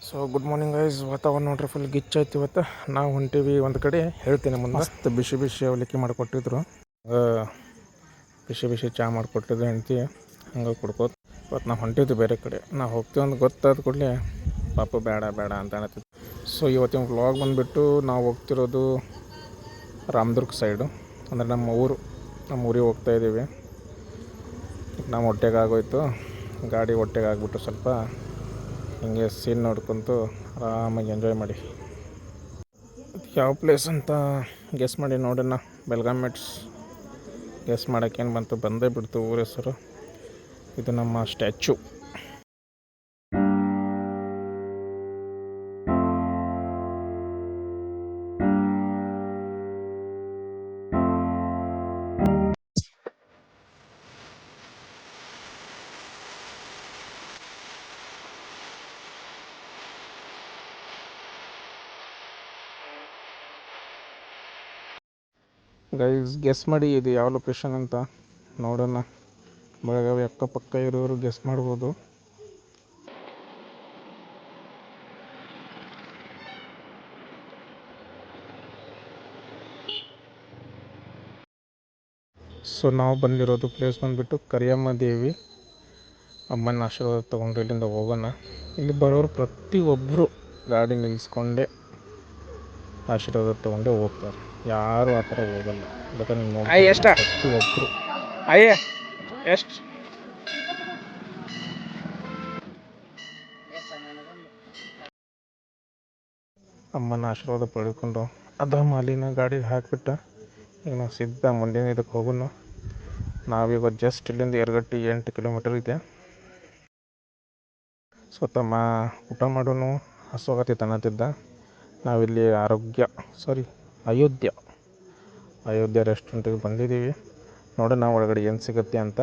So good morning guys. ವಾತಾವರಣ ನೋಡ್ರಿ full ಗಿಚ್ಚೈತಿ. ಇವತ್ತು ನಾವು ಹೊಂಟೀವಿ ಒಂದು ಕಡೆ, ಹೇಳ್ತೀನಿ ಮುಂದೆ. ಮಸ್ತ್ ಬಿಸಿ ಬಿಸಿ ಅವಲಕ್ಕಿ ಮಾಡಿಕೊಟ್ಟಿದ್ರು, ಬಿಸಿ ಬಿಸಿ ಚಹಾ ಮಾಡಿಕೊಟ್ಟಿದ್ರು ಹೆಂಡ್ತಿ. ಹಂಗೆ ಕುಡ್ಕೋತ ಇವತ್ತು ನಾವು ಹೊಂಟಿದ್ವಿ ಬೇರೆ ಕಡೆ. ನಾವು ಹೋಗ್ತೀವಿ ಅಂತ ಗೊತ್ತಾದ ಕೂಡಲೇ ಪಾಪ ಬೇಡ ಬೇಡ ಅಂತ ಹೇಳ್ತಿದ್ವಿ. ಸೊ ಇವತ್ತಿನ ವ್ಲಾಗ್ ಬಂದುಬಿಟ್ಟು ನಾವು ಹೋಗ್ತಿರೋದು ರಾಮದುರ್ಗ ಸೈಡು, ಅಂದರೆ ನಮ್ಮ ಊರಿಗೆ ಹೋಗ್ತಾಯಿದ್ದೀವಿ. ನಮ್ಮ ಹೊಟ್ಟೆಗೆ ಆಗೋಯ್ತು, ಗಾಡಿ ಹೊಟ್ಟೆಗೆ ಆಗ್ಬಿಟ್ಟು ಸ್ವಲ್ಪ ಹಿಂಗೆ ಸೀನ್ ನೋಡ್ಕೊತು ಆರಾಮಾಗಿ ಎಂಜಾಯ್ ಮಾಡಿ. ಯಾವ ಪ್ಲೇಸ್ ಅಂತ ಗೆಸ್ ಮಾಡಿ ನೋಡೋಣ. ಬೆಲ್ಗಾಮ್ ಮೆಟ್ಸ್ ಗೆಸ್ ಮಾಡೋಕ್ಕೇನು ಬಂತು, ಬಂದೇ ಬಿಡ್ತು ಊರ ಹೆಸರು. ಇದು ನಮ್ಮ ಸ್ಟ್ಯಾಚು. ಗೈಸ್ ಗೆಸ್ ಮಾಡಿ ಇದು ಯಾವ ಲೊಕೇಶನ್ ಅಂತ ನೋಡೋಣ. ಬೆಳಗಾವಿ ಅಕ್ಕಪಕ್ಕ ಇರೋರು ಗೆಸ್ ಮಾಡ್ಬೋದು. ಸೊ ನಾವು ಬಂದಿರೋದು ಪ್ಲೇಸ್ ಬಂದುಬಿಟ್ಟು ಕರಿಯಮ್ಮ ದೇವಿ ಅಮ್ಮನ ಆಶೀರ್ವಾದ ತೊಗೊಂಡು ಇಲ್ಲಿಂದ ಹೋಗೋಣ. ಇಲ್ಲಿ ಬರೋರು ಪ್ರತಿಯೊಬ್ಬರು ಗಾಡಿ ನಿಲ್ಲಿಸ್ಕೊಂಡೇ ಆಶೀರ್ವಾದ ತೊಗೊಂಡೇ ಹೋಗ್ತಾರೆ, ಯಾರು ಆ ಥರ ಹೋಗಲ್ಲ. ಬೇಕಾದ್ರೆ ನೀವು ನೋಡಿ ಪ್ರತಿಯೊಬ್ಬರು. ಎಷ್ಟು ಅಮ್ಮನ ಆಶೀರ್ವಾದ ಪಡ್ಕೊಂಡು ಅದ ಮಾಲಿನ ಗಾಡಿಗೆ ಹಾಕಿಬಿಟ್ಟು ಈಗ ನಾವು ಸಿದ್ಧ ಮುಂದಿನ ಇದಕ್ಕೆ ಹೋಗೋಣ. ನಾವೀಗ ಜಸ್ಟ್ ಇಲ್ಲಿಂದ ಯರಗಟ್ಟಿ 8 ಕಿಲೋಮೀಟರ್ ಇದೆ. ಸೊ ತಮ್ಮ ಊಟ ಮಾಡೋನು ಹಸುವಾಗತ್ತಿತ್ತು ಅನ್ನತ್ತಿದ್ದ. ನಾವಿಲ್ಲಿ ಅಯೋಧ್ಯ ರೆಸ್ಟೋರೆಂಟಿಗೆ ಬಂದಿದ್ದೀವಿ. ನೋಡೋಣ ನಾವು ಒಳಗಡೆ ಏನು ಸಿಗುತ್ತೆ ಅಂತ.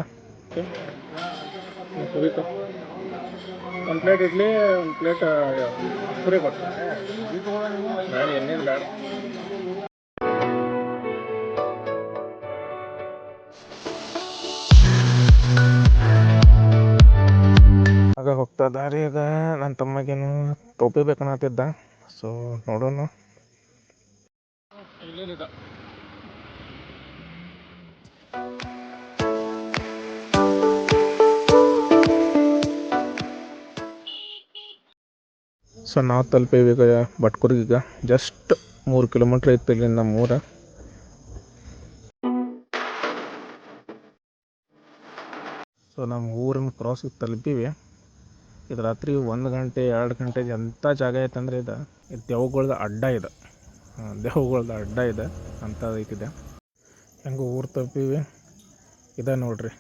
ಒಂದು ಪ್ಲೇಟ್ ಇಡ್ಲಿ, ಒಂದು ಪ್ಲೇಟ್ ಪೂರಿ ಕೊಟ್ಟು ಎಣ್ಣೆದು ಬೇಡ. ಆಗ ಹೋಗ್ತಾ ದಾರಿಯಾಗ ನನ್ನ ತಮ್ಮಗೇನು ಟೋಪಿ ಬೇಕನ್ನತ್ತಿದ್ದ. ಸೊ ನೋಡೋಣ. ಸೊ ನಾವು ತಲುಪೇವಿ ಈಗ ಭಟ್ಕೂರಿಗೆ. ಜಸ್ಟ್ 3 ಕಿಲೋಮೀಟ್ರ್ ಇತ್ತು ಇಲ್ಲಿಂದ ನಮ್ಮೂರ. ಸೊ ನಮ್ಮ ಊರನ್ನ ಕ್ರಾಸಿಗೆ ತಲುಪೀವಿ. ಇದು ರಾತ್ರಿ 1 ಗಂಟೆ 2 ಗಂಟೆ ಎಂಥ ಜಾಗ ಐತಂದರೆ ಇದು ದೆವ್ವಗಳ್ದು ಅಡ್ಡ ಇದೆ ಅಂತ ಐತಿದೆ. ಹೆಂಗೆ ಊರು ತಲುಪೀವಿ. ಇದೆ ನೋಡ್ರಿ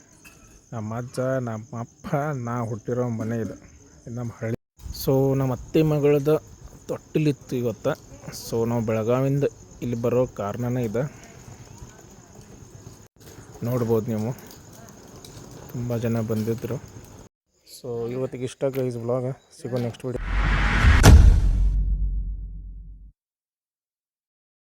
ನಮ್ಮ ಅಜ್ಜ ನಮ್ಮ ಅಪ್ಪ ನಾ ಹುಟ್ಟಿರೋ ಮನೆ ಇದು ನಮ್ಮ ಹಳ್ಳಿ. ಸೊ ನಮ್ಮ ಅತ್ತೆ ಮಗಳದ್ದು ತೊಟ್ಟಿಲಿತ್ತು ಇವತ್ತು. ಸೊ ನಾವು ಬೆಳಗಾವಿಂದ ಇಲ್ಲಿ ಬರೋ ಕಾರಣನೇ ಇದೆ, ನೋಡ್ಬೋದು ನೀವು. ತುಂಬ ಜನ ಬಂದಿದ್ದರು. ಸೊ ಇವತ್ತಿಗೆ ಇಷ್ಟ ಗೈಸ್ ವ್ಲಾಗ್. ಸಿಗೋ ನೆಕ್ಸ್ಟ್ ವಿಡಿಯೋ.